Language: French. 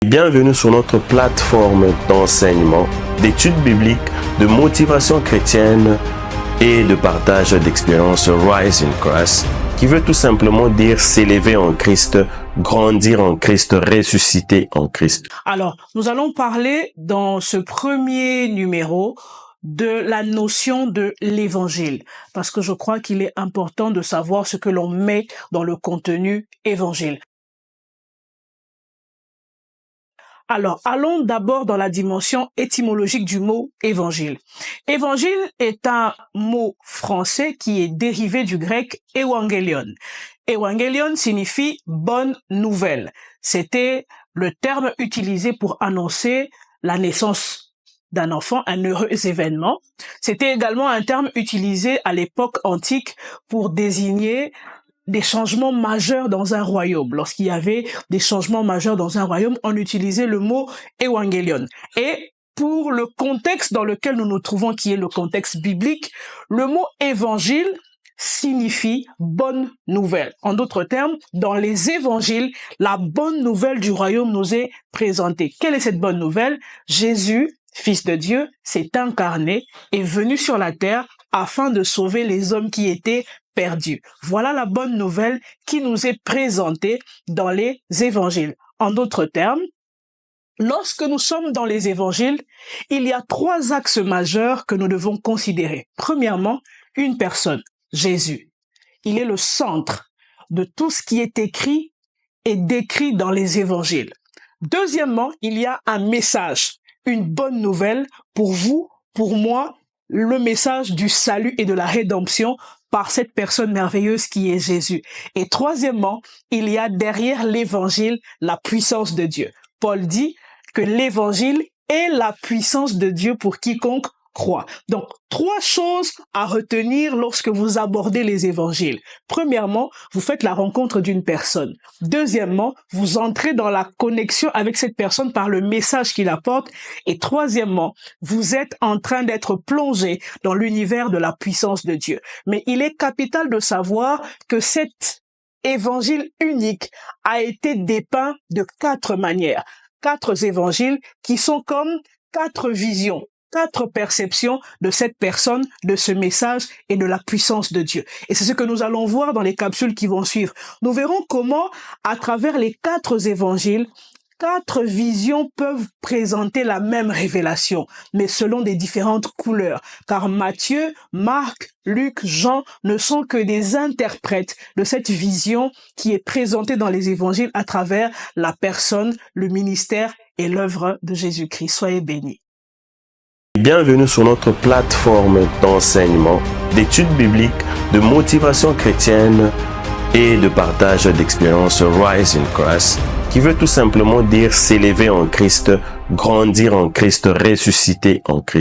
Bienvenue sur notre plateforme d'enseignement, d'études bibliques, de motivation chrétienne et de partage d'expériences Rise in Christ, qui veut tout simplement dire s'élever en Christ, grandir en Christ, ressusciter en Christ. Alors, nous allons parler dans ce premier numéro de la notion de l'évangile, parce que je crois qu'il est important de savoir ce que l'on met dans le contenu évangile. Alors, allons d'abord dans la dimension étymologique du mot évangile. Évangile est un mot français qui est dérivé du grec evangelion. Evangelion signifie bonne nouvelle. C'était le terme utilisé pour annoncer la naissance d'un enfant, un heureux événement. C'était également un terme utilisé à l'époque antique pour désigner des changements majeurs dans un royaume. Lorsqu'il y avait des changements majeurs dans un royaume, on utilisait le mot évangelion. Et pour le contexte dans lequel nous nous trouvons, qui est le contexte biblique, le mot évangile signifie bonne nouvelle. En d'autres termes, dans les évangiles, la bonne nouvelle du royaume nous est présentée. Quelle est cette bonne nouvelle? Jésus, Fils de Dieu, s'est incarné, est venu sur la terre afin de sauver les hommes qui étaient perdus. Voilà la bonne nouvelle qui nous est présentée dans les évangiles. En d'autres termes, lorsque nous sommes dans les évangiles, il y a trois axes majeurs que nous devons considérer. Premièrement, une personne, Jésus. Il est le centre de tout ce qui est écrit et décrit dans les évangiles. Deuxièmement, il y a un message, une bonne nouvelle pour vous, pour moi, le message du salut et de la rédemption par cette personne merveilleuse qui est Jésus. Et troisièmement, il y a derrière l'évangile la puissance de Dieu. Paul dit que l'évangile est la puissance de Dieu pour quiconque croit. Donc, trois choses à retenir lorsque vous abordez les évangiles. Premièrement, vous faites la rencontre d'une personne. Deuxièmement, vous entrez dans la connexion avec cette personne par le message qu'il apporte. Et troisièmement, vous êtes en train d'être plongé dans l'univers de la puissance de Dieu. Mais il est capital de savoir que cet évangile unique a été dépeint de quatre manières. Quatre évangiles qui sont comme quatre visions, quatre perceptions de cette personne, de ce message et de la puissance de Dieu. Et c'est ce que nous allons voir dans les capsules qui vont suivre. Nous verrons comment, à travers les quatre évangiles, quatre visions peuvent présenter la même révélation, mais selon des différentes couleurs. Car Matthieu, Marc, Luc, Jean ne sont que des interprètes de cette vision qui est présentée dans les évangiles à travers la personne, le ministère et l'œuvre de Jésus-Christ. Soyez bénis. Bienvenue sur notre plateforme d'enseignement, d'études bibliques, de motivation chrétienne et de partage d'expériences Rise in Christ, qui veut tout simplement dire s'élever en Christ, grandir en Christ, ressusciter en Christ.